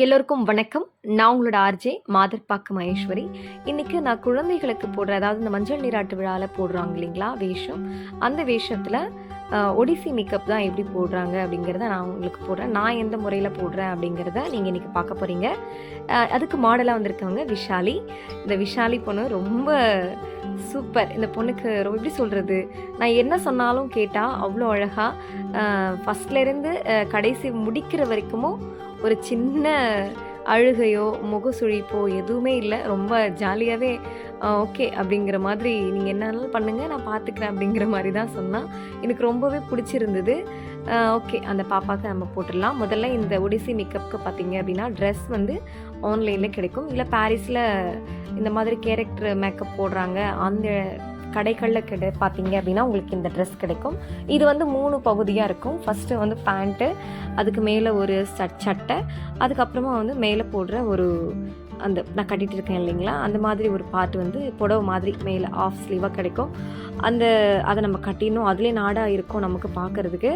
எல்லோருக்கும் வணக்கம். நான் உங்களோட ஆர்ஜே மாதர்பாக்கு மகேஸ்வரி. இன்னைக்கு நான் குழந்தைகளுக்கு போடுற, அதாவது இந்த மஞ்சள் நீராட்டு விழாவில் போடுறாங்க இல்லைங்களா வேஷம், அந்த வேஷத்தில் ஒடிசி மேக்கப் தான் எப்படி போடுறாங்க அப்படிங்கிறத நான் உங்களுக்கு போடுறேன். நான் எந்த முறையில் போடுறேன் அப்படிங்கிறத நீங்கள் இன்றைக்கி பார்க்க போகிறீங்க. அதுக்கு மாடலாக வந்திருக்கவங்க விஷாலி. இந்த விஷாலி பொண்ணு ரொம்ப சூப்பர். இந்த பொண்ணுக்கு ரொம்ப எப்படி சொல்கிறது, நான் என்ன சொன்னாலும் கேட்டால் அவ்வளோ அழகாக ஃபஸ்ட்லேருந்து கடைசி முடிக்கிற வரைக்கும் ஒரு சின்ன அழுகையோ முகசுழிப்போ எதுவுமே இல்லை. ரொம்ப ஜாலியாகவே ஓகே அப்படிங்கிற மாதிரி, நீங்கள் என்னன்னாலும் பண்ணுங்கள் நான் பார்த்துக்கிறேன் அப்படிங்கிற மாதிரி தான் சொன்னால். எனக்கு ரொம்பவே பிடிச்சிருந்தது. ஓகே, அந்த பாப்பாவுக்கு நம்ம போட்டுடலாம். முதல்ல இந்த ஒடிசி மேக்கப்புக்கு பார்த்தீங்க அப்படின்னா ட்ரெஸ் வந்து ஆன்லைனில் கிடைக்கும், இல்லை பாரிஸில் இந்த மாதிரி கேரக்டர் மேக்கப் போடுறாங்க அந்த கடைகளில் பார்த்தீங்க அப்படின்னா உங்களுக்கு இந்த ட்ரெஸ் கிடைக்கும். இது வந்து 3 பகுதியாக இருக்கும். ஃபஸ்ட்டு வந்து பேண்ட்டு, அதுக்கு மேலே ஒரு சட்டை, அதுக்கப்புறமா வந்து மேலே போடுற ஒரு அந்த நான் கட்டிகிட்டு இருக்கேன் இல்லைங்களா, அந்த மாதிரி ஒரு பார்ட் வந்து புடவை மாதிரி மேலே ஆஃப் ஸ்லீவாக கிடைக்கும். அதை நம்ம கட்டிடணும். அதிலே நாடாக இருக்கும் நமக்கு பார்க்குறதுக்கு.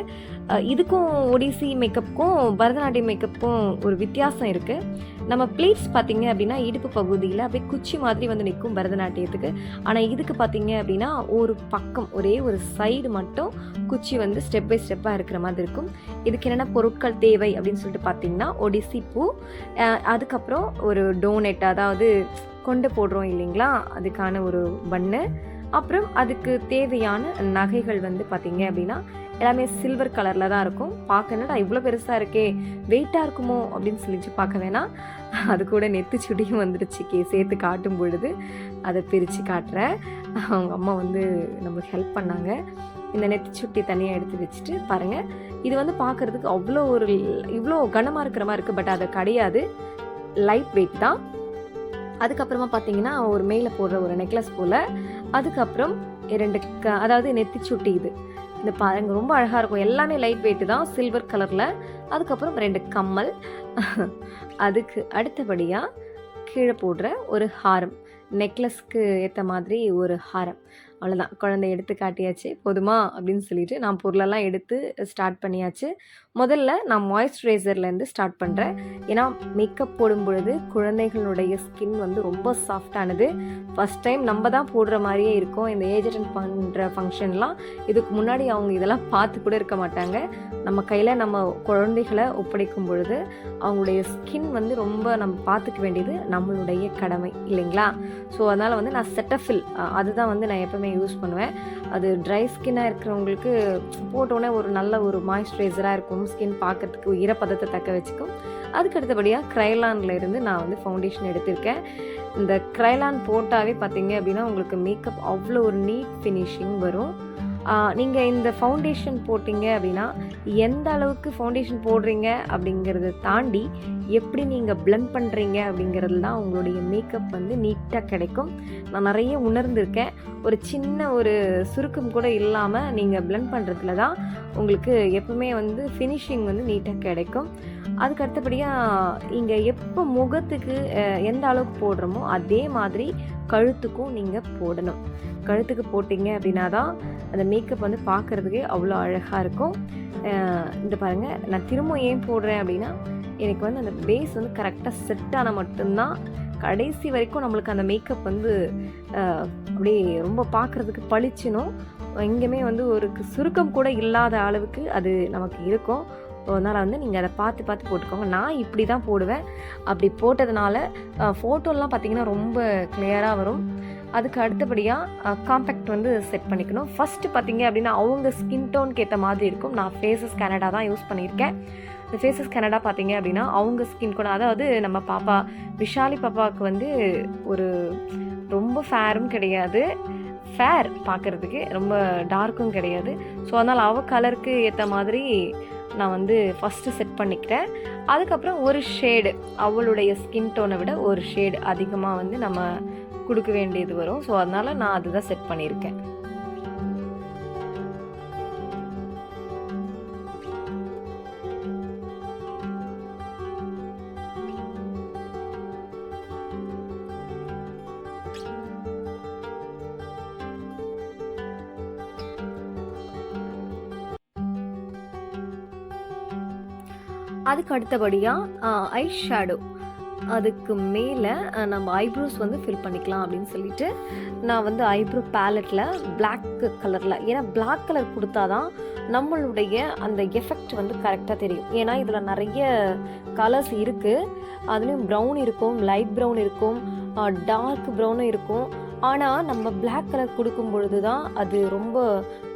இதுக்கும் ஒடிசி மேக்கப்புக்கும் பரதநாட்டியம் மேக்கப்புக்கும் ஒரு வித்தியாசம் இருக்குது. நம்ம ப்ளீட்ஸ் பார்த்தீங்க அப்படின்னா இடுப்பு பகுதியில் அப்படியே குச்சி மாதிரி வந்து நிற்கும் பரதநாட்டியத்துக்கு. ஆனால் இதுக்கு பார்த்தீங்க அப்படின்னா ஒரு பக்கம் ஒரே ஒரு சைடு மட்டும் குச்சி வந்து ஸ்டெப் பை ஸ்டெப்பாக இருக்கிற மாதிரி இருக்கும். இதுக்கு என்னென்ன பொருட்கள் தேவை அப்படின்னு சொல்லிட்டு பார்த்தீங்கன்னா ஒடிசி பூ, அதுக்கப்புறம் ஒரு டோனட், அதாவது கொண்டு போடுறோம் இல்லைங்களா, அதுக்கான ஒரு பன்னு, அப்புறம் அதுக்கு தேவையான நகைகள் வந்து பார்த்தீங்க அப்படின்னா எல்லாமே சில்வர் கலரில் தான் இருக்கும். பார்க்கணுன்னா இவ்வளோ பெருசாக இருக்கே, வெயிட்டாக இருக்குமோ அப்படின்னு சொல்லிட்டு பார்க்க வேணாம். அது கூட நெத்திச்சுடியும் வந்துடுச்சு சேர்த்து காட்டும் பொழுது. அதை பிரித்து காட்டுறேன். அவங்க அம்மா வந்து நம்மளுக்கு ஹெல்ப் பண்ணாங்க. இந்த நெத்திச்சுட்டி தனியாக எடுத்து வச்சுட்டு பாருங்கள், இது வந்து பார்க்குறதுக்கு அவ்வளோ இவ்வளோ கனமாக இருக்கிற மாதிரி இருக்குது. பட் அது கிடையாது, லைட் வெயிட் தான். அதுக்கப்புறமா பார்த்தீங்கன்னா ஒரு மேலே போடுற ஒரு நெக்லஸ் போல், அதுக்கப்புறம் 2 அதாவது நெத்திச்சுட்டி இந்த பாருங்க ரொம்ப அழகாக இருக்கும். எல்லாமே லைட் வெயிட்டு தான், சில்வர் கலரில். அதுக்கப்புறம் 2 கம்மல். அதுக்கு அடுத்தபடியாக கீழே போடுற ஒரு ஹாரம், நெக்லஸ்க்கு ஏற்ற மாதிரி ஒரு ஹாரம். அவ்வளோதான், குழந்தை எடுத்து காட்டியாச்சு. போதுமா அப்படின்னு சொல்லிட்டு நான் பொருளெல்லாம் எடுத்து ஸ்டார்ட் பண்ணியாச்சு. முதல்ல நான் மாய்ஸ்சரைசர்லேருந்து ஸ்டார்ட் பண்ணுறேன். ஏன்னா மேக்கப் போடும் பொழுது குழந்தைகளுடைய ஸ்கின் வந்து ரொம்ப சாஃப்டானது. ஃபஸ்ட் டைம் நம்ம தான் போடுற மாதிரியே இருக்கும். இந்த ஏஜ் அட்டெண்ட் பண்ணுற ஃபங்க்ஷன்லாம் இதுக்கு முன்னாடி அவங்க இதெல்லாம் பார்த்து கூட இருக்க மாட்டாங்க. நம்ம கையில் நம்ம குழந்தைகளை ஒப்படைக்கும் பொழுது அவங்களுடைய ஸ்கின் வந்து ரொம்ப நம்ம பார்த்துக்க வேண்டியது நம்மளுடைய கடமை இல்லைங்களா. ஸோ அதனால் வந்து நான் செட்டஃபில் அதுதான் வந்து நான் எப்போவுமே யூஸ் பண்ணுவேன். அது ட்ரை ஸ்கின்னாக இருக்கிறவங்களுக்கு போட்டோன்னே ஒரு நல்ல ஒரு மாய்ஸ்சரைசராக இருக்கும். ஸ்கின் பார்க்கறதுக்கு ஈரப்பதத்தை தக்க வச்சுக்கும். அதுக்கு அடுத்தபடியாக க்ரைலானில் இருந்து நான் வந்து ஃபவுண்டேஷன் எடுத்திருக்கேன். இந்த க்ரைலான் போட்டாவே பார்த்தீங்க அப்படின்னா உங்களுக்கு மேக்கப் அவ்வளோ ஒரு நீட் ஃபினிஷிங் வரும். நீங்கள் இந்த ஃபவுண்டேஷன் போட்டிங்க அப்படின்னா எந்த அளவுக்கு ஃபவுண்டேஷன் போடுறீங்க அப்படிங்கிறத தாண்டி எப்படி நீங்கள் பிளெண்ட் பண்ணுறீங்க அப்படிங்கிறது தான் உங்களுடைய மேக்கப் வந்து நீட்டாக கிடைக்கும். நான் நிறைய உணர்ந்திருக்கேன். ஒரு சின்ன ஒரு சுருக்கம் கூட இல்லாமல் நீங்கள் பிளெண்ட் பண்ணுறதுல தான் உங்களுக்கு எப்பவுமே வந்து ஃபினிஷிங் வந்து நீட்டாக கிடைக்கும். அதுக்கு அடுத்தபடியாக இங்கே எப்போ முகத்துக்கு எந்த அளவுக்கு போடுறோமோ அதே மாதிரி கழுத்துக்கும் நீங்கள் போடணும். கழுத்துக்கு போட்டிங்க அப்படின்னா தான் அந்த மேக்கப் வந்து பார்க்குறதுக்கே அவ்வளோ அழகாக இருக்கும். இந்த பாருங்கள், நான் திரும்ப ஏன் போடுறேன் அப்படின்னா எனக்கு வந்து அந்த பேஸ் வந்து கரெக்டாக செட் ஆனால் மட்டும்தான் கடைசி வரைக்கும் நம்மளுக்கு அந்த மேக்கப் வந்து அப்படியே ரொம்ப பார்க்குறதுக்கு பளிச்சுனும், எங்கேயுமே வந்து ஒரு சுருக்கம் கூட இல்லாத அளவுக்கு அது நமக்கு இருக்கும். அதனால் வந்து நீங்கள் அதை பார்த்து பார்த்து போட்டுக்கோங்க. நான் இப்படி தான் போடுவேன். அப்படி போட்டதுனால ஃபோட்டோலாம் பார்த்திங்கன்னா ரொம்ப கிளியராக வரும். அதுக்கு அடுத்தபடியாக காம்பேக்ட் வந்து செட் பண்ணிக்கணும். ஃபஸ்ட்டு பார்த்திங்க அப்படின்னா அவங்க ஸ்கின் டோனுக்கு ஏற்ற மாதிரி இருக்கும். நான் ஃபேஸஸ் கனடா தான் யூஸ் பண்ணியிருக்கேன். இந்த ஃபேஸஸ் கனடா பார்த்திங்க அப்படின்னா அவங்க ஸ்கின் டோன், அதாவது நம்ம பாப்பா விஷாலி பாப்பாவுக்கு வந்து ஒரு ரொம்ப ஃபேரும் கிடையாது, ஃபேர் பார்க்குறதுக்கு ரொம்ப டார்க்கும் கிடையாது. ஸோ அதனால் அவள் கலருக்கு ஏற்ற மாதிரி நான் வந்து ஃபஸ்ட்டு செட் பண்ணிக்கிறேன். அதுக்கப்புறம் ஒரு ஷேடு, அவளுடைய ஸ்கின் டோனை விட ஒரு ஷேடு அதிகமாக வந்து நம்ம கொடுக்க வேண்டியது வரும். ஸோ அதனால் நான் அதுதான் செட் பண்ணியிருக்கேன். அதுக்கு அடுத்தபடியாக ஐ ஷேடோ, அதுக்கு மேலே நம்ம ஐப்ரோஸ் வந்து ஃபில் பண்ணிக்கலாம் அப்படின்னு சொல்லிட்டு நான் வந்து ஐப்ரோ பேலட்டில் பிளாக் கலரில், ஏன்னா பிளாக் கலர் கொடுத்தா தான் நம்மளுடைய அந்த எஃபெக்ட் வந்து கரெக்டாக தெரியும். ஏன்னா இதில் நிறைய கலர்ஸ் இருக்குது, அதுலேயும் ப்ரௌன் இருக்கும், லைட் ப்ரௌன் இருக்கும், டார்க் ப்ரௌனும் இருக்கும். ஆனால் நம்ம பிளாக் கலர் கொடுக்கும் பொழுது தான் அது ரொம்ப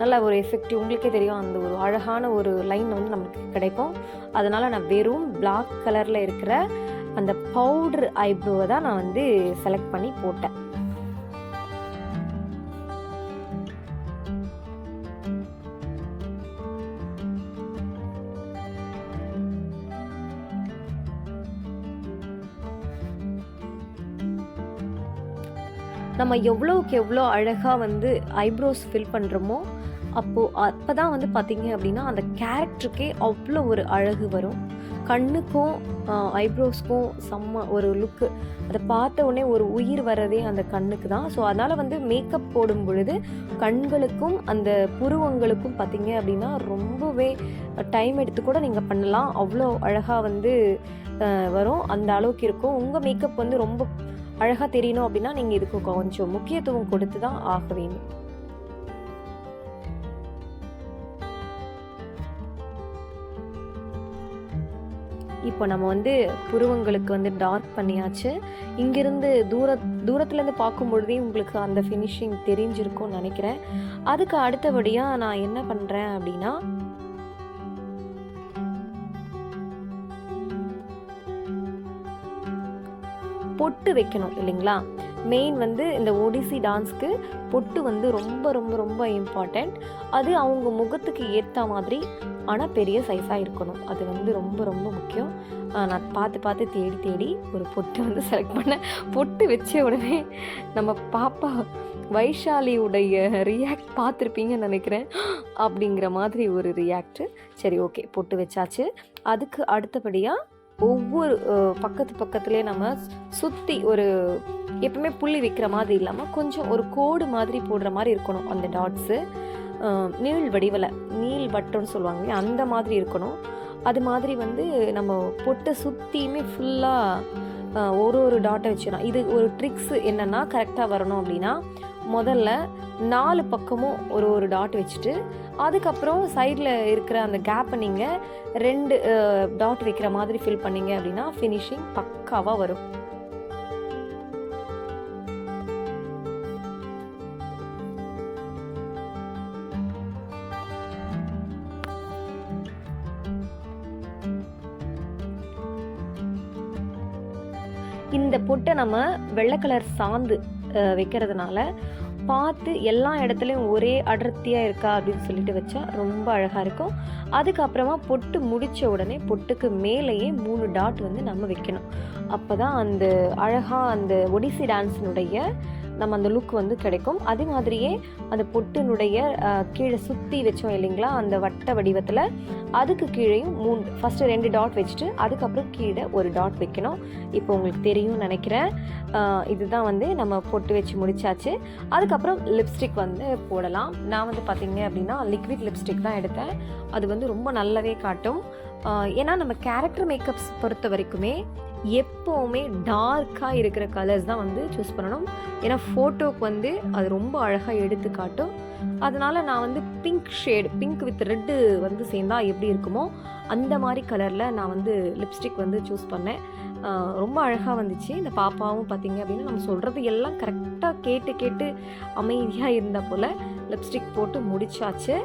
நல்ல ஒரு எஃபெக்டிவ், உங்களுக்கே தெரியும், அந்த ஒரு அழகான ஒரு லைன் வந்து நமக்கு கிடைக்கும். அதனால் நான் வெறும் பிளாக் கலரில் இருக்கிற அந்த பவுடர் ஐப்ரோவை தான் நான் வந்து செலக்ட் பண்ணி போட்டேன். நம்ம எவ்வளோக்கு எவ்வளோ அழகாக வந்து ஐப்ரோஸ் ஃபில் பண்ணுறோமோ அப்போ தான் வந்து பார்த்திங்க அப்படின்னா அந்த கேரக்டருக்கே அவ்வளோ ஒரு அழகு வரும். கண்ணுக்கும் ஐப்ரோஸ்க்கும் செம்ம ஒரு லுக்கு, அதை பார்த்த உடனே ஒரு உயிர் வர்றதே அந்த கண்ணுக்கு தான். ஸோ அதனால் வந்து மேக்கப் போடும் பொழுது கண்களுக்கும் அந்த புருவங்களுக்கும் பார்த்திங்க அப்படின்னா ரொம்பவே டைம் எடுத்து கூட நீங்கள் பண்ணலாம், அவ்வளோ அழகாக வந்து வரும், அந்த அளவுக்கு இருக்கும். உங்கள் மேக்கப் வந்து ரொம்ப அழகாக தெரியணும் அப்படின்னா நீங்கள் இதுக்கு கொஞ்சம் முக்கியத்துவம் கொடுத்து தான் ஆக வேணும். இப்போ நம்ம வந்து புருவங்களுக்கு வந்து டார்க் பண்ணியாச்சு. இங்கிருந்து தூரத்துலேருந்து பார்க்கும் பொழுதே உங்களுக்கு அந்த ஃபினிஷிங் தெரிஞ்சிருக்கும்னு நினைக்கிறேன். அதுக்கு அடுத்தபடியாக நான் என்ன பண்ணுறேன் அப்படின்னா, பொட்டு வைக்கணும் இல்லைங்களா. மெயின் வந்து இந்த ஒடிசி டான்ஸ்க்கு பொட்டு வந்து ரொம்ப ரொம்ப ரொம்ப இம்பார்ட்டண்ட். அது அவங்க முகத்துக்கு ஏற்ற மாதிரி ஆனால் பெரிய சைஸாக இருக்கணும், அது வந்து ரொம்ப ரொம்ப முக்கியம். நான் பார்த்து தேடி ஒரு பொட்டு வந்து செலக்ட் பண்ணேன். பொட்டு வச்ச உடனே நம்ம பாப்பா வைஷாலியுடைய ரியாக்ட் பார்த்துருப்பீங்கன்னு நினைக்கிறேன், அப்படிங்கிற மாதிரி ஒரு ரியாக்டு. சரி, ஓகே, பொட்டு வச்சாச்சு. அதுக்கு அடுத்தபடியாக ஒவ்வொரு பக்கத்துலேயே நம்ம சுற்றி ஒரு எப்பவுமே புள்ளி வைக்கிற மாதிரி இல்லாமல் கொஞ்சம் ஒரு கோடு மாதிரி போடுற மாதிரி இருக்கணும் அந்த டாட்ஸு. நீள் வடிவில், நீள் வட்டம்னு சொல்லுவாங்க, அந்த மாதிரி இருக்கணும். அது மாதிரி வந்து நம்ம பொட்டை சுற்றியுமே ஃபுல்லாக ஒரு டாட்டை வச்சிடலாம். இது ஒரு ட்ரிக்ஸு என்னென்னா, கரெக்டாக வரணும் அப்படின்னா முதல்ல 4 பக்கமும் ஒரு டாட் வச்சுட்டு அதுக்கப்புறம் சைடில் இருக்கிற அந்த கேப்பை நீங்கள் 2 டாட் வைக்கிற மாதிரி ஃபில் பண்ணிங்க அப்படின்னா ஃபினிஷிங் பக்காவாக வரும். இந்த பொட்டை நம்ம வெள்ளை கலர் சாந்து வைக்கிறதுனால பார்த்து எல்லா இடத்துலையும் ஒரே அடர்த்தியாக இருக்கா அப்படின்னு சொல்லிட்டு வச்சா ரொம்ப அழகாக இருக்கும். அதுக்கப்புறமா பொட்டு முடித்த உடனே பொட்டுக்கு மேலேயே 3 டாட் வந்து நம்ம வைக்கணும். அப்போ தான் அந்த அழகாக அந்த ஒடிசி டான்ஸினுடைய நம்ம அந்த லுக் வந்து கிடைக்கும். அதே மாதிரியே அந்த பொட்டினுடைய கீழே சுற்றி வச்சோம் இல்லைங்களா, அந்த வட்ட வடிவத்தில், அதுக்கு கீழேயும் ஃபஸ்ட்டு 2 டாட் வச்சுட்டு அதுக்கப்புறம் கீழே 1 டாட் வைக்கணும். இப்போ உங்களுக்கு தெரியும்னு நினைக்கிறேன். இதுதான் வந்து நம்ம பொட்டு வச்சு முடிச்சாச்சு. அதுக்கப்புறம் லிப்ஸ்டிக் வந்து போடலாம். நான் வந்து பார்த்திங்க அப்படின்னா லிக்விட் லிப்ஸ்டிக் தான் எடுத்தேன். அது வந்து ரொம்ப நல்லாவே காட்டும். ஏன்னா நம்ம கேரக்டர் மேக்கப்ஸ் பொறுத்த வரைக்குமே எப்போவுமே டார்க்காக இருக்கிற கலர்ஸ் தான் வந்து சூஸ் பண்ணணும். ஏன்னா ஃபோட்டோக்கு வந்து அது ரொம்ப அழகாக எடுத்து காட்டும். அதனால் நான் வந்து பிங்க் வித் ரெட்டு வந்து சேர்ந்தா எப்படி இருக்குமோ அந்த மாதிரி கலரில் நான் வந்து லிப்ஸ்டிக் வந்து சூஸ் பண்ணேன். ரொம்ப அழகாக வந்துச்சு. இந்த பாப்பாவும் பார்த்திங்க அப்படின்னா நம்ம சொல்கிறது எல்லாம் கரெக்டாக கேட்டு அமைதியாக இருந்தால் போல் லிப்ஸ்டிக் போட்டு முடிச்சாச்சு.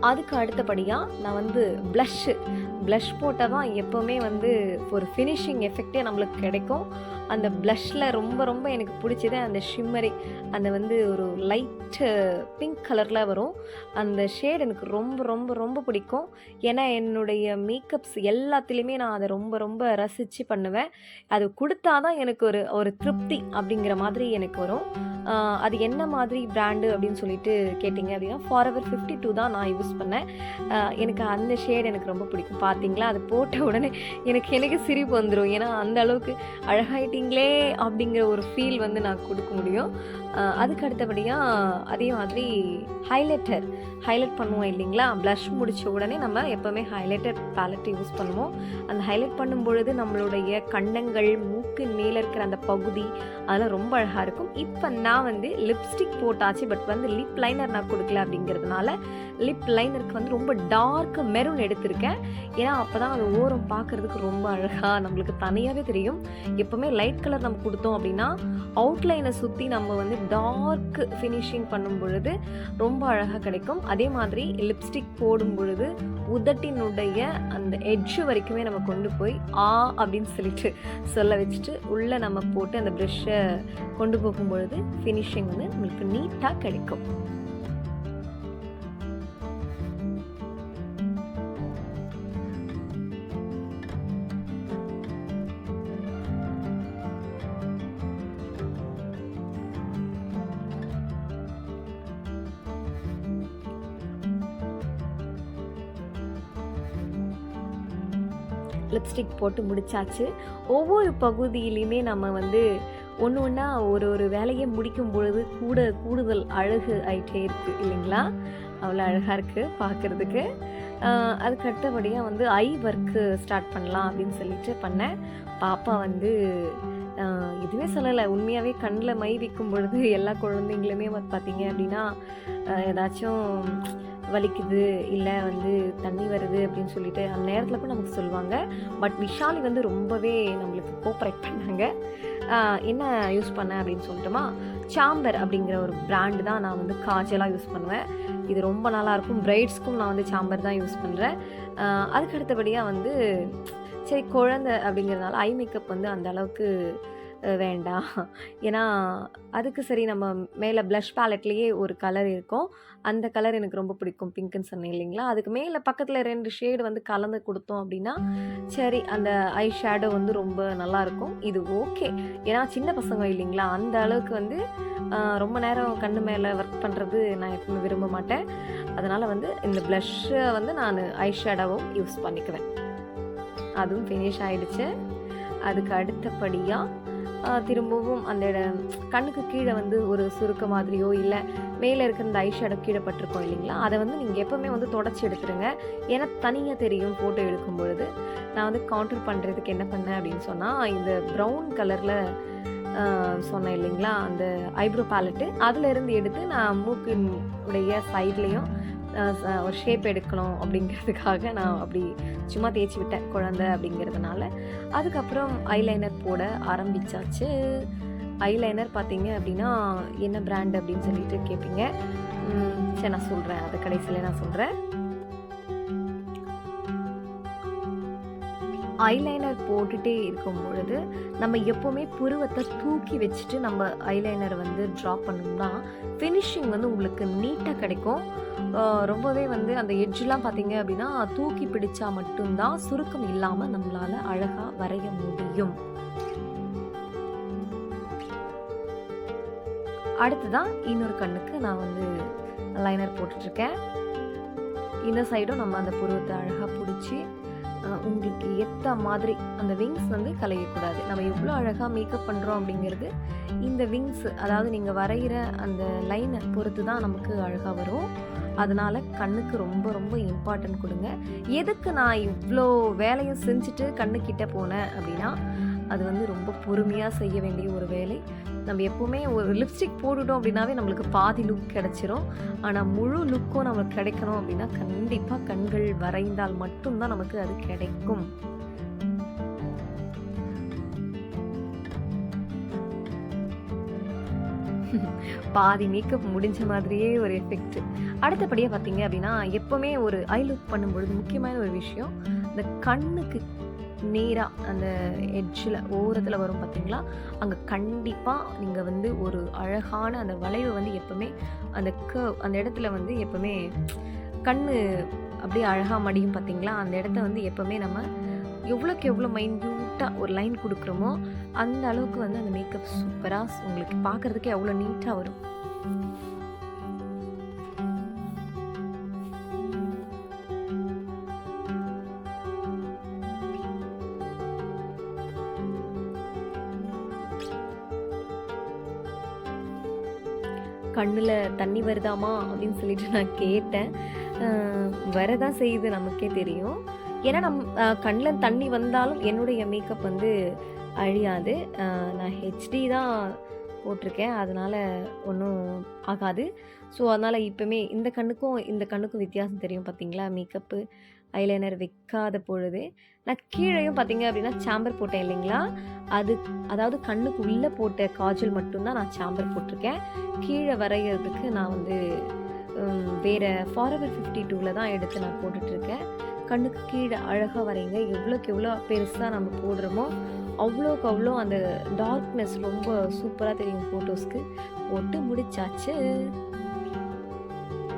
அதுக்கு அடுத்தபடியாக நான் வந்து ப்ளஷ் போட்டால் தான் எப்போவுமே வந்து ஒரு ஃபினிஷிங் எஃபெக்டே நம்மளுக்கு கிடைக்கும். அந்த ப்ளஷில் ரொம்ப ரொம்ப எனக்கு பிடிச்சதே அந்த ஷிம்மரி, அந்த வந்து ஒரு லைட்டு பிங்க் கலரில் வரும் அந்த ஷேட் எனக்கு ரொம்ப ரொம்ப ரொம்ப பிடிக்கும். ஏன்னா என்னுடைய மேக்கப்ஸ் எல்லாத்துலேயுமே நான் அதை ரொம்ப ரொம்ப ரசித்து பண்ணுவேன். அது கொடுத்தா தான் எனக்கு ஒரு திருப்தி அப்படிங்கிற மாதிரி எனக்கு வரும். அது என்ன மாதிரி பிராண்டு அப்படின்னு சொல்லிட்டு கேட்டிங்க அப்படின்னா Forever 52 தான் நான் யூஸ் பண்ணேன். எனக்கு அந்த ஷேட் எனக்கு ரொம்ப பிடிக்கும். பார்த்தீங்களா, அது போட்ட உடனே எனக்கு சிரிப்பு வந்துடும். ஏன்னா அந்த அளவுக்கு அழகாயிட்டு பண்ணிட்டீங்களே அப்படிங்கிற ஒரு ஃபீல் வந்து நான் கொடுக்க முடியும். அதுக்கு அடுத்தபடியாக அதே மாதிரி ஹைலைட் பண்ணுவோம் இல்லைங்களா? ப்ளஷ் முடித்த உடனே நம்ம எப்போவுமே ஹைலைட்டர் பேலட் யூஸ் பண்ணுவோம். அந்த ஹைலைட் பண்ணும்பொழுது நம்மளுடைய கன்னங்கள், மூக்கு மேலே இருக்கிற அந்த பகுதி அதெல்லாம் ரொம்ப அழகாக இருக்கும். இப்போ நான் வந்து லிப்ஸ்டிக் போட்டாச்சு, பட் வந்து லிப் லைனர் நான் கொடுக்கல அப்படிங்கிறதுனால லிப் லைனருக்கு வந்து ரொம்ப டார்க் மெரூன் எடுத்திருக்கேன். ஏன்னா அப்போ தான் அது ஓரம் பார்க்குறதுக்கு ரொம்ப அழகாக நம்மளுக்கு தனியாகவே தெரியும். எப்போவுமே லைட் கலர் நம்ம கொடுத்தோம் அப்படின்னா அவுட்லைனை சுற்றி நம்ம வந்து டார்க் ஃபினிஷிங் பண்ணும் பொழுது ரொம்ப அழகாக கிடைக்கும். அதே மாதிரி லிப்ஸ்டிக் போடும் பொழுது உதட்டினுடைய அந்த எட்ஜு வரைக்குமே நம்ம கொண்டு போய் அப்படின்னு சொல்லிட்டு சொல்ல வச்சுட்டு உள்ளே நம்ம போட்டு அந்த ப்ரஷ்ஷை கொண்டு போகும் பொழுது ஃபினிஷிங் வந்து நம்மளுக்கு நீட்டாக கிடைக்கும். லிப்ஸ்டிக் போட்டு முடிச்சாச்சு. ஒவ்வொரு பகுதியிலையுமே நம்ம வந்து ஒன்று ஒன்றா ஒரு வேலையை முடிக்கும் பொழுது கூடுதல் அழகு ஆகிட்டே இருக்குது இல்லைங்களா? அவ்வளோ அழகாக இருக்குது பார்க்குறதுக்கு. அதுக்கு அடுத்தபடியாக வந்து ஐ ஒர்க்கு ஸ்டார்ட் பண்ணலாம் அப்படின்னு சொல்லிட்டு பண்ணேன். பாப்பா வந்து எதுவுமே சொல்லலை. உண்மையாகவே கண்ணில் மை வைக்கும் பொழுது எல்லா குழந்தைங்களுமே வந்து பார்த்தீங்க அப்படின்னா ஏதாச்சும் வலிக்குது, இல்லை வந்து தண்ணி வருது அப்படின்னு சொல்லிட்டு அந்த நேரத்தில் கூட நமக்கு சொல்லுவாங்க. பட் விஷாலி வந்து ரொம்பவே நம்மளுக்கு கோஆப்ரேட் பண்ணாங்க. என்ன யூஸ் பண்ணேன் அப்படின்னு சொல்லிட்டோமா, சாம்பர் அப்படிங்கிற ஒரு பிராண்டு தான் நான் வந்து காஜலாக யூஸ் பண்ணுவேன். இது ரொம்ப நல்லாயிருக்கும். பிரைட்ஸ்க்கும் நான் வந்து சாம்பர் தான் யூஸ் பண்ணுறேன். அதுக்கு அடுத்தபடியாக வந்து சரி குழந்தை அப்படிங்கிறதுனால ஐ மேக்கப் வந்து அந்த அளவுக்கு வேண்டாம். ஏன்னா அதுக்கு சரி நம்ம மேலே ப்ளஷ் பேலட்லேயே ஒரு கலர் இருக்கும். அந்த கலர் எனக்கு ரொம்ப பிடிக்கும், பிங்க்குன்னு சொன்னேன் இல்லைங்களா? அதுக்கு மேலே பக்கத்தில் 2 ஷேடு வந்து கலந்து கொடுத்தோம் அப்படின்னா சரி அந்த ஐ ஷேடோ வந்து ரொம்ப நல்லாயிருக்கும். இது ஓகே. ஏன்னா சின்ன பசங்க இல்லைங்களா? அந்த அளவுக்கு வந்து ரொம்ப நேரம் கண்ணு மேலே ஒர்க் பண்ணுறது நான் எப்பவுமே விரும்ப மாட்டேன். அதனால் வந்து இந்த ப்ளஷ்ஷை வந்து நான் ஐ ஷேடோவும் யூஸ் பண்ணிக்குவேன். அதுவும் ஃபினிஷ் ஆகிடுச்சு. அதுக்கு அடுத்தபடியாக திரும்பவும் அந்த கண்ணுக்கு கீழே வந்து ஒரு சுருக்க மாதிரியோ இல்லை மேலே இருக்கிற இந்த ஐ ஷேடோ கீழே பட்டிருக்கோம் இல்லைங்களா? அதை வந்து நீங்கள் எப்போவுமே வந்து தொடச்சி எடுத்துருங்க. ஏன்னா தனியாக தெரியும் ஃபோட்டோ எடுக்கும் பொழுது. நான் வந்து கவுண்டர் பண்ணுறதுக்கு என்ன பண்ணேன் அப்படின்னு சொன்னால், இந்த ப்ரௌன் கலரில் சொன்னேன் இல்லைங்களா, அந்த ஐப்ரோ பேலட்டு அதிலேருந்து எடுத்து நான் மூக்கினுடைய சைட்லேயும் ஒரு ஷேப் எடுக்கணும் அப்படிங்கிறதுக்காக நான் அப்படி சும்மா தேய்ச்சி விட்டேன், குழந்தை அப்படிங்கிறதுனால. அதுக்கப்புறம் ஐலைனர் போட ஆரம்பித்தாச்சு. ஐலைனர் பார்த்தீங்க அப்படின்னா என்ன பிராண்ட் அப்படின்னு சொல்லிட்டு கேட்பீங்க. சரி நான் சொல்கிறேன், அது கடைசியில் நான் சொல்கிறேன். ஐலைனர் போட்டுகிட்டே இருக்கும் பொழுது நம்ம எப்போவுமே புருவத்தை தூக்கி வச்சுட்டு நம்ம ஐலைனர் வந்து ட்ரா பண்ணோம்னா ஃபினிஷிங் வந்து உங்களுக்கு நீட்டாக கிடைக்கும். ரொம்பவே வந்து அந்த எட்ஜெலாம் பார்த்தீங்க அப்படின்னா தூக்கி பிடிச்சா மட்டும்தான் சுருக்கம் இல்லாமல் நம்மளால் அழகாக வரைய முடியும். அடுத்துதான் இன்னொரு கண்ணுக்கு நான் வந்து லைனர் போட்டுட்ருக்கேன். இந்த சைடும் நம்ம அந்த புருவத்தை அழகாக பிடிச்சி உங்களுக்கு ஏற்ற மாதிரி அந்த விங்ஸ் வந்து கலையக்கூடாது. நம்ம எவ்வளோ அழகாக மேக்கப் பண்ணுறோம் அப்படிங்கிறது இந்த விங்ஸ், அதாவது நீங்கள் வரைகிற அந்த லைனை பொறுத்து தான் நமக்கு அழகாக வரும். அதனால் கண்ணுக்கு ரொம்ப ரொம்ப இம்பார்ட்டன்ட் கொடுங்க. எதுக்கு நான் இவ்வளோ வேலையும் செஞ்சுட்டு கண்ணுக்கிட்ட போனேன் அப்படின்னா, அது வந்து ரொம்ப பொறுமையாக செய்ய வேண்டிய ஒரு வேலை. நம்ம எப்போவுமே ஒரு லிப்ஸ்டிக் போட்டுட்டோம் அப்படின்னாவே நம்மளுக்கு பாதி லுக் கிடச்சிரும். ஆனால் முழு லுக்கும் நம்மளுக்கு கிடைக்கணும் அப்படின்னா கண்டிப்பாக கண்கள் வரைந்தால் மட்டும்தான் நமக்கு அது கிடைக்கும். பாதி மேக்கப் முடிஞ்ச மாதிரியே ஒரு எஃபெக்ட். அடுத்தபடியாக பார்த்தீங்க அப்படின்னா எப்போவுமே ஒரு ஐ லுக் பண்ணும்பொழுது முக்கியமான ஒரு விஷயம், இந்த கண்ணுக்கு நேராக அந்த எட்ஜில் ஓரத்தில் வரும் பார்த்தீங்களா, அங்கே கண்டிப்பாக நீங்கள் வந்து ஒரு அழகான அந்த வளைவு வந்து எப்போவுமே அந்த கர்வ் அந்த இடத்துல வந்து எப்போவுமே கண் அப்படியே அழகாக மடியும் பார்த்தீங்களா, அந்த இடத்த வந்து எப்போவுமே நம்ம எவ்வளோக்கு எவ்வளோ மைன்யூட்டாக ஒரு லைன் கொடுக்குறோமோ அந்த அளவுக்கு வந்து அந்த மேக்கப் சூப்பராக உங்களுக்கு பார்க்குறதுக்கே அவ்வளோ நீட்டாக வரும். கண்ணில் தண்ணி வருதாமா அப்படின்னு சொல்லிட்டு நான் கேட்டேன். வரதான் செய்யுது, நமக்கே தெரியும். ஏன்னா கண்ணில் தண்ணி வந்தாலும் என்னுடைய மேக்கப் வந்து அழியாது. நான் ஹெச்டி தான் போட்டிருக்கேன், அதனால் ஒன்றும் ஆகாது. ஸோ அதனால் இப்போவுமே இந்த கண்ணுக்கும் வித்தியாசம் தெரியும் பார்த்தீங்களா? மேக்கப்பு ஐலைனர் வைக்காத பொழுது நான் கீழேயும் பார்த்தீங்க அப்படின்னா சாம்பர் போட்டேன் இல்லைங்களா? அதாவது கண்ணுக்கு உள்ளே போட்ட காஜல் மட்டும்தான் நான் சாம்பர் போட்டிருக்கேன். கீழே வரைகிறதுக்கு நான் வந்து வேறு ஃபாரெவர் 52ல் தான் எடுத்து நான் போட்டுட்ருக்கேன். கண்ணுக்கு கீழே அழகாக வரைங்க. எவ்வளோக்கு எவ்வளோ பெருசாக நம்ம போடுறோமோ அவ்வளோக்கு அவ்வளோ அந்த டார்க்னஸ் ரொம்ப சூப்பராக தெரியும் ஃபோட்டோஸ்க்கு. போட்டு முடிச்சாச்சு.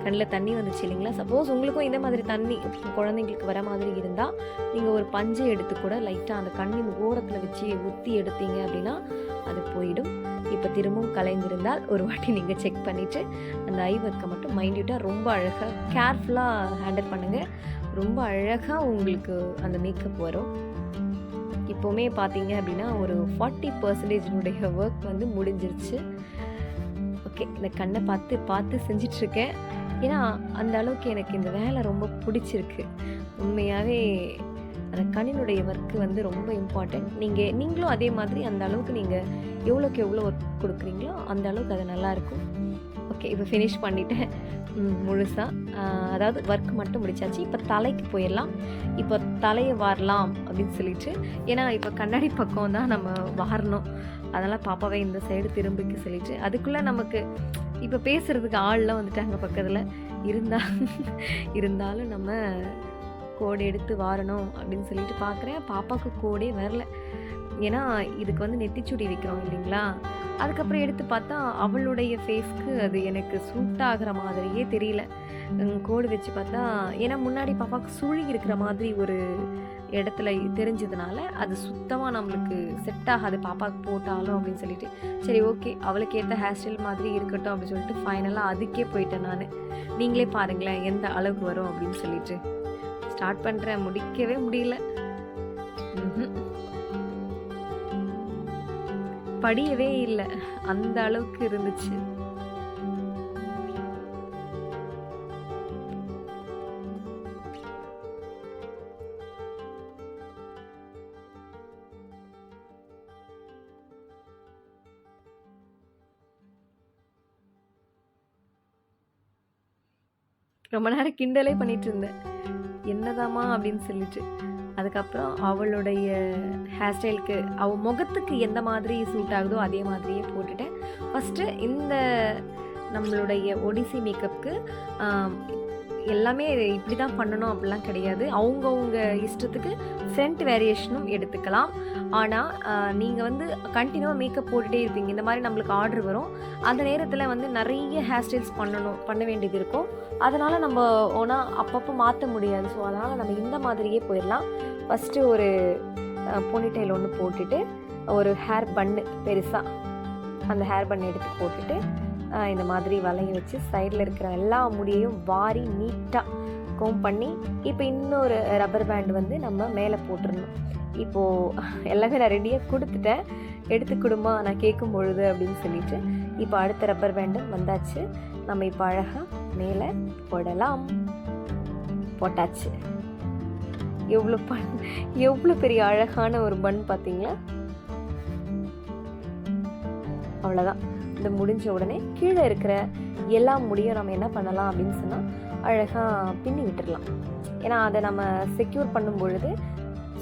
கண்ணில் தண்ணி வந்துச்சு இல்லைங்களா? சப்போஸ் உங்களுக்கும் இந்த மாதிரி தண்ணி குழந்தைங்களுக்கு வர மாதிரி இருந்தால் நீங்கள் ஒரு பஞ்சை எடுத்து கூட லைட்டாக அந்த கண்ணின் ஓரத்தில் வச்சு ஊற்றி எடுத்தீங்க அப்படின்னா அது போயிடும். இப்போ திரும்பவும் கலைந்திருந்தால் ஒரு வாட்டி நீங்கள் செக் பண்ணிவிட்டு அந்த ஐ ஒர்க்கை மட்டும் மைண்ட்யூட்டாக ரொம்ப அழகாக கேர்ஃபுல்லாக ஹேண்டில் பண்ணுங்கள். ரொம்ப அழகாக உங்களுக்கு அந்த மேக்கப் வரும். இப்போவுமே பார்த்தீங்க அப்படின்னா ஒரு 40% ஒர்க் வந்து முடிஞ்சிருச்சு. ஓகே, இந்த கண்ணை பார்த்து செஞ்சிட்ருக்கேன். ஏன்னா அந்த அளவுக்கு எனக்கு இந்த வேலை ரொம்ப பிடிச்சிருக்கு. உண்மையாகவே அந்த கண்ணினுடைய ஒர்க்கு வந்து ரொம்ப இம்பார்ட்டண்ட். நீங்களும் அதே மாதிரி அந்த அளவுக்கு நீங்கள் எவ்வளோக்கு எவ்வளோ ஒர்க் கொடுக்குறீங்களோ அந்த அளவுக்கு அது நல்லாயிருக்கும். ஓகே, இப்போ ஃபினிஷ் பண்ணிவிட்டேன் முழுசாக. அதாவது ஒர்க் மட்டும் முடிச்சாச்சு. இப்போ தலைக்கு போயிடலாம். இப்போ தலையை வாரலாம் அப்படின்னு சொல்லிட்டு, ஏன்னா இப்போ கண்ணாடி பக்கம் தான் நம்ம வாரணும். அதனால் பாப்பாவை இந்த சைடு திரும்பிக்க சொல்லிட்டு, அதுக்குள்ளே நமக்கு இப்போ பேசுகிறதுக்கு ஆள்லாம் வந்துட்டாங்க பக்கத்தில். இருந்தாலும் நம்ம கோடு எடுத்து வாரணும் அப்படின்னு சொல்லிட்டு பார்க்குறேன். பாப்பாவுக்கு கோடே வரல. ஏன்னா இதுக்கு வந்து நெத்திச்சுடி வைக்கிறோம் இல்லைங்களா? அதுக்கப்புறம் எடுத்து பார்த்தா அவளுடைய ஃபேஸ்க்கு அது எனக்கு சூட் ஆகிற மாதிரியே தெரியல. கோடு வச்சு பார்த்தா, ஏன்னா முன்னாடி பாப்பாவுக்கு சுழி இருக்கிற மாதிரி ஒரு இடத்துல தெரிஞ்சதுனால அது சுத்தமாக நம்மளுக்கு செட் ஆகாது பாப்பாவுக்கு போட்டாலும் அப்படின்னு சொல்லிட்டு, சரி ஓகே அவளுக்கு ஏற்ற ஹேர் ஸ்டைல் மாதிரி இருக்கட்டும் அப்படின்னு சொல்லிட்டு ஃபைனலாக அதுக்கே போயிட்டேன் நான். நீங்களே பாருங்களேன் எந்த அளவுக்கு வரும் அப்படின்னு சொல்லிட்டு. ஸ்டார்ட் பண்ணுறேன், முடிக்கவே முடியல. படியவே இல்லை, அந்த அளவுக்கு இருந்துச்சு. ரொம்ப நேரம் கிண்டலே பண்ணிட்டு இருந்தேன், என்னதாம்மா அப்படின்னு சொல்லிட்டு. அதுக்கப்புறம் அவளுடைய ஹேர் ஸ்டைலுக்கு அவள் முகத்துக்கு எந்த மாதிரி சூட் ஆகுதோ அதே மாதிரியே போட்டுட்டேன். ஃபஸ்ட்டு இந்த நம்மளுடைய ஒடிசி மேக்கப்புக்கு எல்லாமே இப்படி தான் பண்ணணும் அப்படிலாம் கிடையாது. அவங்கவுங்க இஷ்டத்துக்கு ஃப்ரண்ட் வேரியேஷனும் எடுத்துக்கலாம். ஆனால் நீங்கள் வந்து கண்டினியூவாக மேக்கப் போட்டுகிட்டே இருப்பீங்க. இந்த மாதிரி நம்மளுக்கு ஆர்டர் வரும். அந்த நேரத்தில் வந்து நிறைய ஹேர் ஸ்டைல்ஸ் பண்ண வேண்டியது இருக்கும். அதனால் நம்ம அப்பப்போ மாற்ற முடியாது. ஸோ அதனால் நம்ம இந்த மாதிரியே போயிடலாம். ஃபஸ்ட்டு ஒரு போனிடெயில் ஒன்று போட்டுட்டு ஒரு ஹேர் பன்னு பெருசாக அந்த ஹேர் பன் எடுத்து போட்டுட்டு இந்த மாதிரி வளைய வச்சு சைடில் இருக்கிற எல்லா முடியையும் வாரி நீட்டாக கோம் பண்ணி, இப்போ இன்னொரு ரப்பர் பேண்ட் வந்து நம்ம மேலே போட்டுடணும். இப்போது எல்லாமே நான் ரெடியாக கொடுத்துட்டேன், எடுத்து கொடுமா நான் கேட்கும் பொழுது அப்படின்னு சொல்லிட்டு. இப்போ அடுத்த ரப்பர் பேண்டும் வந்தாச்சு. நம்ம இப்போ அழகாக மேலே போடலாம். போட்டாச்சு. எவ்வளோ பெரிய அழகான ஒரு பன் பார்த்தீங்களா? அவ்வளோதான். இந்த முடிஞ்ச உடனே கீழே இருக்கிற எல்லா முடியும் நம்ம என்ன பண்ணலாம் அப்படின்னு சொன்னால் அழகாக பின்னி விட்டுடலாம். ஏன்னா அதை நம்ம செக்யூர் பண்ணும் பொழுது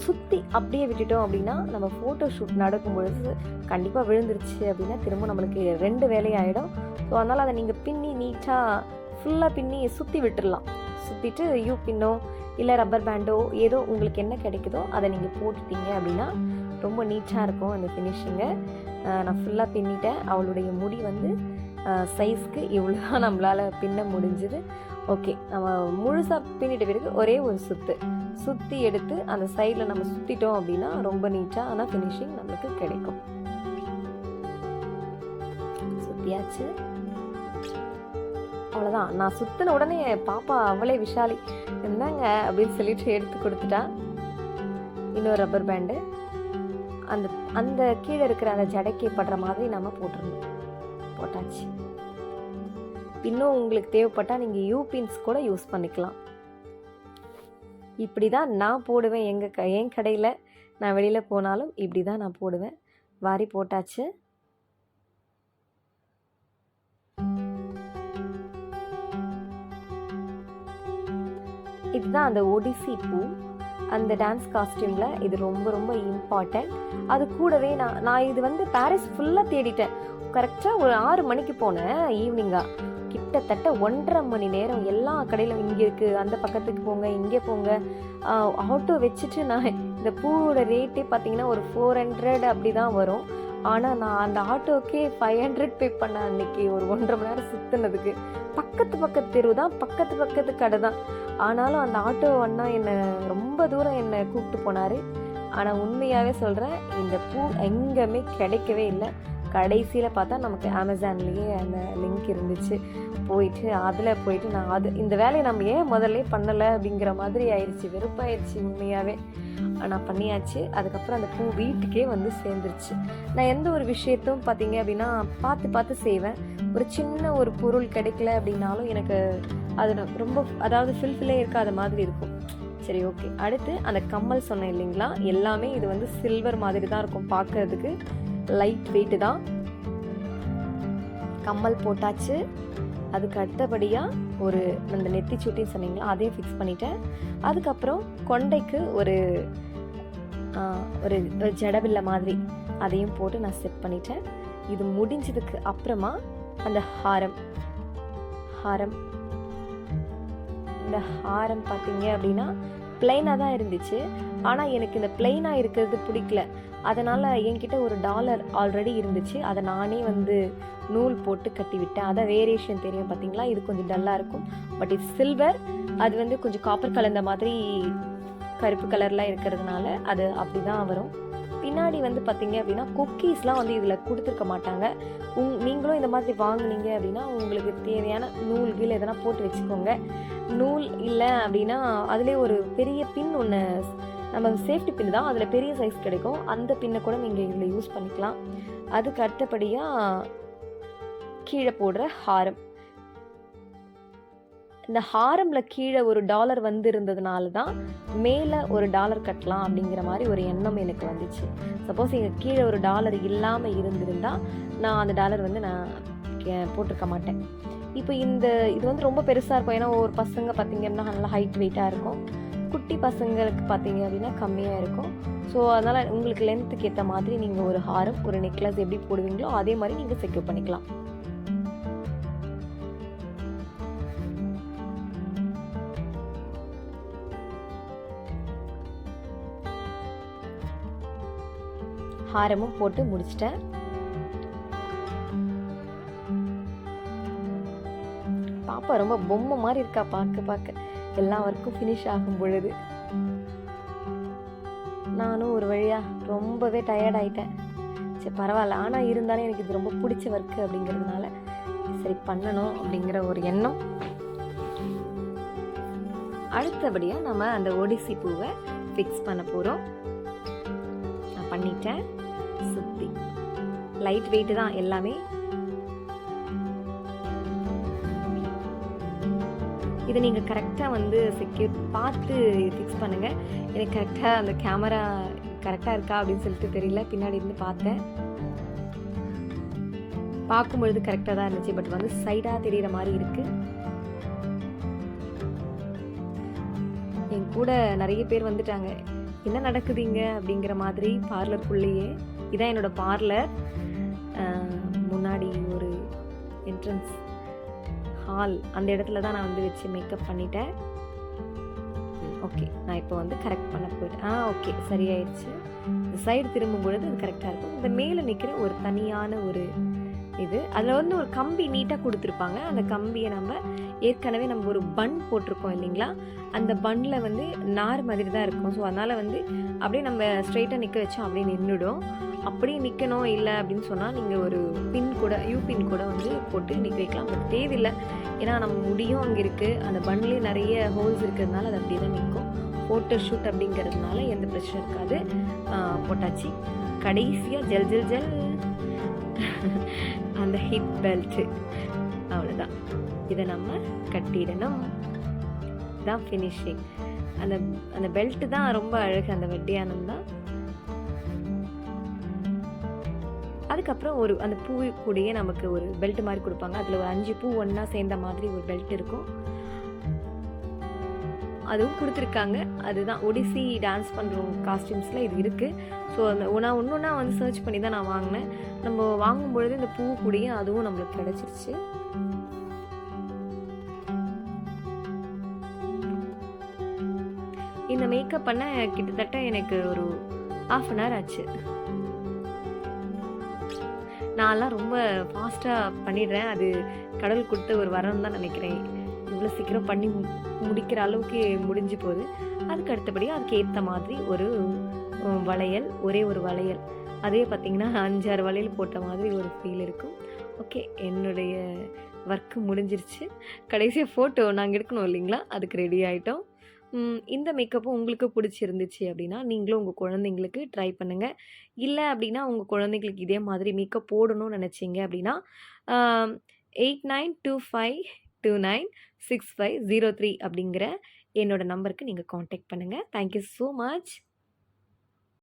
சுற்றி அப்படியே விட்டுட்டோம் அப்படின்னா நம்ம ஃபோட்டோ ஷூட் நடக்கும் பொழுது கண்டிப்பாக விழுந்துருச்சு அப்படின்னா திரும்ப நம்மளுக்கு 2 வேலையாயிடும். ஸோ அதனால் அதை நீங்கள் பின்னி நீட்டாக ஃபுல்லாக பின்னி சுற்றி விட்டுடலாம். சுற்றிட்டு யூ பின்னோ இல்லை ரப்பர் பேண்டோ ஏதோ உங்களுக்கு என்ன கிடைக்குதோ அதை நீங்கள் போட்டுட்டீங்க அப்படின்னா ரொம்ப நீட்டாக இருக்கும் அந்த ஃபினிஷிங்கை. நான் ஃபுல்லாக பின்னிட்டேன். அவளுடைய முடி வந்து சைஸ்க்கு இவ்வளோ தான் நம்மளால் பின்ன முடிஞ்சுது. ஓகே, நம்ம முழுசாக பின்னிட்ட பிறகு ஒரே ஒரு சுற்றி எடுத்து அந்த சைடில் நம்ம சுற்றிட்டோம் அப்படின்னா ரொம்ப நீட்டாக ஆனால் ஃபினிஷிங் நம்மளுக்கு கிடைக்கும். சுற்றியாச்சு, அவ்வளோதான். நான் சுற்றின உடனே பாப்பா அவளே விஷாலி இருந்தாங்க அப்படின்னு சொல்லிட்டு எடுத்து கொடுத்துட்டா. இன்னொரு ரப்பர் பேண்டு அந்த கீழே இருக்கிற அந்த ஜடைக்கு படுற மாதிரி நம்ம போட்டுடணும். போட்டாச்சு. இன்னும் உங்களுக்கு தேவைப்பட்டால் நீங்கள் யூபின்ஸ் கூட யூஸ் பண்ணிக்கலாம். இப்படி தான் நான் போடுவேன். என் கடையில் நான் வெளியில் போனாலும் இப்படி தான் நான் போடுவேன். வாரி போட்டாச்சு. இதுதான் அந்த ஒடிசி பூ. அந்த டான்ஸ் காஸ்டியூமில் இது ரொம்ப ரொம்ப இம்பார்ட்டன்ட். அது கூடவே நான் இது வந்து பாரிஸ் ஃபுல்லாக தேடிட்டேன். கரெக்டாக ஒரு 6 மணிக்கு போனேன் ஈவினிங்காக. கிட்டத்தட்ட 1.5 மணி நேரம் எல்லா கடையிலும் இங்கே இருக்குது, அந்த பக்கத்துக்கு போங்க, இங்கே போங்க. ஆட்டோ வச்சுட்டு நான் இந்த பூவோட ரேட்டே பார்த்தீங்கன்னா ஒரு 400 அப்படி தான் வரும். ஆனால் நான் அந்த ஆட்டோக்கே 500 பே பண்ணேன் அன்னைக்கு. ஒரு 1.5 மணி நேரம் சுற்றுனதுக்கு. பக்கத்து தெரு தான், பக்கத்து கடை தான். ஆனாலும் அந்த ஆட்டோ அண்ணா என்னை ரொம்ப தூரம் என்னை கூப்பிட்டு போனார். ஆனால் உண்மையாகவே சொல்கிறேன், இந்த பூ எங்கேயுமே கிடைக்கவே இல்லை. கடைசியில் பார்த்தா நமக்கு அமேசான்லேயே அந்த லிங்க் இருந்துச்சு. அதில் போயிட்டு நான் இந்த வேலையை நம்ம ஏன் முதல்ல பண்ணலை அப்படிங்கிற மாதிரி ஆயிடுச்சு. வெறுப்பாயிடுச்சு உண்மையாகவே. ஆனால் பண்ணியாச்சு. அதுக்கப்புறம் அந்த பூ வீட்டுக்கே வந்து சேர்ந்துருச்சு. நான் எந்த ஒரு விஷயத்தும் பார்த்தீங்க அப்படின்னா பார்த்து செய்வேன். ஒரு சின்ன ஒரு பொருள் கிடைக்கல அப்படின்னாலும் எனக்கு அது ரொம்ப ஃபில்ஃபில்லே இருக்காத மாதிரி இருக்கும். சரி, ஓகே. அடுத்து அந்த கம்மல் சொன்னேன் இல்லைங்களா, எல்லாமே இது வந்து சில்வர் மாதிரி தான் இருக்கும் பார்க்கறதுக்கு. லைட் வெயிட்டு தான். கம்மல் போட்டாச்சு. அதுக்கு அடுத்தபடியாக ஒரு அந்த நெத்தி சுட்டின்னு சொன்னீங்களா, அதையும் ஃபிக்ஸ் பண்ணிட்டேன். அதுக்கப்புறம் கொண்டைக்கு ஒரு ஜடபில்லை மாதிரி அதையும் போட்டு நான் செட் பண்ணிட்டேன். இது முடிஞ்சதுக்கு அப்புறமா அந்த ஹாரம் இந்த ஹாரம் பார்த்தீங்க அப்படின்னா பிளைனாக தான் இருந்துச்சு. ஆனால் எனக்கு இந்த பிளைனாக இருக்கிறது பிடிக்கல. அதனால் என்கிட்ட ஒரு டாலர் ஆல்ரெடி இருந்துச்சு. அதை நானே வந்து நூல் போட்டு கட்டி விட்டேன். அதை வேரியேஷன் தெரியும் பார்த்தீங்களா, இது கொஞ்சம் டல்லாக இருக்கும். பட் இது சில்வர், அது வந்து கொஞ்சம் காப்பர் கலந்த மாதிரி கருப்பு கலர்லாம் இருக்கிறதுனால அது அப்படி தான் வரும். பின்னாடி வந்து பார்த்தீங்க அப்படின்னா குக்கீஸ்லாம் வந்து இதில் கொடுத்துருக்க மாட்டாங்க. நீங்களும் இந்த மாதிரி வாங்கினீங்க அப்படின்னா உங்களுக்கு தேவையான நூல்கள் எதனா போட்டு வச்சுக்கோங்க. நூல் இல்லை அப்படின்னா அதிலே ஒரு பெரிய பின் ஒன்று, நம்ம சேஃப்டி பின் தான், அதில் பெரிய சைஸ் கிடைக்கும். அந்த பின்னை கூட நீங்கள் இதில் யூஸ் பண்ணிக்கலாம். அதுக்கு அடுத்தபடியாக கீழே போடுற ஹாரம். இந்த ஹாரமில் கீழே ஒரு டாலர் வந்து இருந்ததுனால தான் மேலே ஒரு டாலர் கட்டலாம் அப்படிங்கிற மாதிரி ஒரு எண்ணம் எனக்கு வந்துச்சு. சப்போஸ் இங்கே கீழே ஒரு டாலர் இல்லாமல் இருந்திருந்தால் நான் அந்த டாலர் வந்து நான் போட்டிருக்க மாட்டேன். இப்போ இது வந்து ரொம்ப பெருசாக இருக்கும். ஏன்னா ஒரு பசங்க பார்த்தீங்க அப்படின்னா நல்லா ஹைட் வெயிட்டாக இருக்கும். குட்டி பசங்களுக்கு பார்த்தீங்க அப்படின்னா கம்மியாக இருக்கும். ஸோ அதனால் உங்களுக்கு லென்த்துக்கு ஏற்ற மாதிரி நீங்கள் ஒரு ஹாரம், ஒரு நெக்லஸ் எப்படி போடுவீங்களோ அதே மாதிரி நீங்கள் செக்யூர் பண்ணிக்கலாம். ஹாரமும் போட்டு முடிச்சிட்டேன். பாப்பா ரொம்ப பொம்மை மாதிரி இருக்கா பார்க்க. எல்லா ஒர்க்கும் ஃபினிஷ் ஆகும் பொழுது நானும் ஒரு வழியா ரொம்பவே டயர்ட் ஆயிட்டேன். சரி பரவாயில்ல, ஆனால் இருந்தாலும் எனக்கு இது ரொம்ப பிடிச்ச ஒர்க்கு அப்படிங்கிறதுனால சரி பண்ணணும் அப்படிங்கிற ஒரு எண்ணம். அடுத்தபடியாக நம்ம அந்த ஒடிசி பூவை ஃபிக்ஸ் பண்ண போகிறோம். நான் பண்ணிட்டேன். சுத்தி லைட் வெயிட் தான் எல்லாமே. இதை நீங்கள் கரெக்டாக வந்து செக்யூர் பார்த்து ஃபிக்ஸ் பண்ணுங்கள். எனக்கு கரெக்டாக அந்த கேமரா கரெக்டாக இருக்கா அப்படின்னு சொல்லிட்டு தெரியல. பின்னாடி இருந்து பார்த்தேன், பார்க்கும்பொழுது கரெக்டாக தான் இருந்துச்சு. பட் வந்து சைடாக தெரிகிற மாதிரி இருக்குது. என் கூட நிறைய பேர் வந்துட்டாங்க. என்ன நடக்குதுங்க அப்படிங்கிற மாதிரி பார்லருக்குள்ளேயே. இதான் என்னோட பார்லர். முன்னாடி ஒரு என்ட்ரன்ஸ் ஹால், அந்த இடத்துல தான் நான் வந்து வச்சு மேக்கப் பண்ணிட்டேன். ஓகே, நான் இப்போ வந்து கரெக்ட் பண்ண போயிட்டேன். ஓகே, சரியாயிடுச்சு. இந்த சைடு திரும்பும் பொழுது அது கரெக்டாக இருக்கும். இந்த மேலே நிற்கிற ஒரு தனியான ஒரு இது, அதில் வந்து ஒரு கம்பி நீட்டாக கொடுத்துருப்பாங்க. அந்த கம்பியை நம்ம ஏற்கனவே நம்ம ஒரு பன் போட்டிருக்கோம் இல்லைங்களா, அந்த பன்னில் வந்து நார் மாதிரி தான் இருக்கும். ஸோ அதனால் வந்து அப்படியே நம்ம ஸ்ட்ரெயிட்டாக நிற்க வச்சோம் அப்படியே நின்றுடும். அப்படியே நிற்கணும் இல்லை அப்படின்னு சொன்னால் நீங்கள் ஒரு பின் கூட யூபின் கூட வந்து போட்டு நிற்க வைக்கலாம். பட் தேவையில்லை, ஏன்னா நம்ம முடியும் அங்கே இருக்குது. அந்த பன்லேயே நிறைய ஹோல்ஸ் இருக்கிறதுனால அது அப்படியே தான் நிற்கும். ஃபோட்டோ ஷூட் அப்படிங்கிறதுனால எந்த பிரச்சனை இருக்காது. போட்டாச்சு. கடைசியாக ஜல் ஜல் ஜல் அந்த ஹிப் பெல்ட்டு, அவ்வளோதான். இதை நம்ம கட்டிடணும். தான் ஃபினிஷிங். அந்த அந்த பெல்ட்டு தான் ரொம்ப அழகு, அந்த வெட்டியானம் தான். அதுக்கப்புறம் அந்த பூ கூடயே நமக்கு ஒரு பெல்ட் மாதிரி கொடுப்பாங்க. அதில் ஒரு 5 பூ ஒன்றா சேர்ந்த மாதிரி ஒரு பெல்ட் இருக்கும். அதுவும் கொடுத்துருக்காங்க. அதுதான் ஒடிசி டான்ஸ் பண்ணுறவங்க காஸ்டியூம்ஸில் இது இருக்குது. ஸோ அந்த நான் ஒன்றா வந்து சர்ச் பண்ணி தான் நான் வாங்கினேன். நம்ம வாங்கும்பொழுது இந்த பூ கூடயே அதுவும் நம்மளுக்கு கிடச்சிருச்சு. இந்த மேக்கப் பண்ண கிட்டத்தட்ட எனக்கு ஒரு 1/2 அன் ஹவர் ஆச்சு. நான்லாம் ரொம்ப ஃபாஸ்ட்டாக பண்ணிடுறேன். அது கடவுள் கொடுத்த ஒரு வரம் தான் நினைக்கிறேன். இவ்வளோ சீக்கிரம் பண்ணி முடிக்கிற அளவுக்கு முடிஞ்சு போகுது. அதுக்கு அடுத்தபடி அதுக்கு ஏற்ற மாதிரி ஒரு வளையல், ஒரே ஒரு வளையல். அதே பார்த்திங்கன்னா 5, 6 வளையல் போட்ட மாதிரி ஒரு ஃபீல் இருக்கும். ஓகே, என்னுடைய ஒர்க்கு முடிஞ்சிருச்சு. கடைசியாக ஃபோட்டோ நாங்கள் எடுக்கணும் இல்லைங்களா, அதுக்கு ரெடி ஆகிட்டோம். இந்த மேக்கப்பும் உங்களுக்கு பிடிச்சிருந்துச்சு அப்படின்னா நீங்களும் உங்கள் குழந்தைங்களுக்கு ட்ரை பண்ணுங்கள். இல்லை அப்படின்னா உங்கள் குழந்தைங்களுக்கு இதே மாதிரி மேக்கப் போடணும்னு நினச்சிங்க அப்படின்னா 8925296503 அப்படிங்கிற என்னோட நம்பருக்கு நீங்கள் காண்டாக்ட் பண்ணுங்கள். Thank you so much.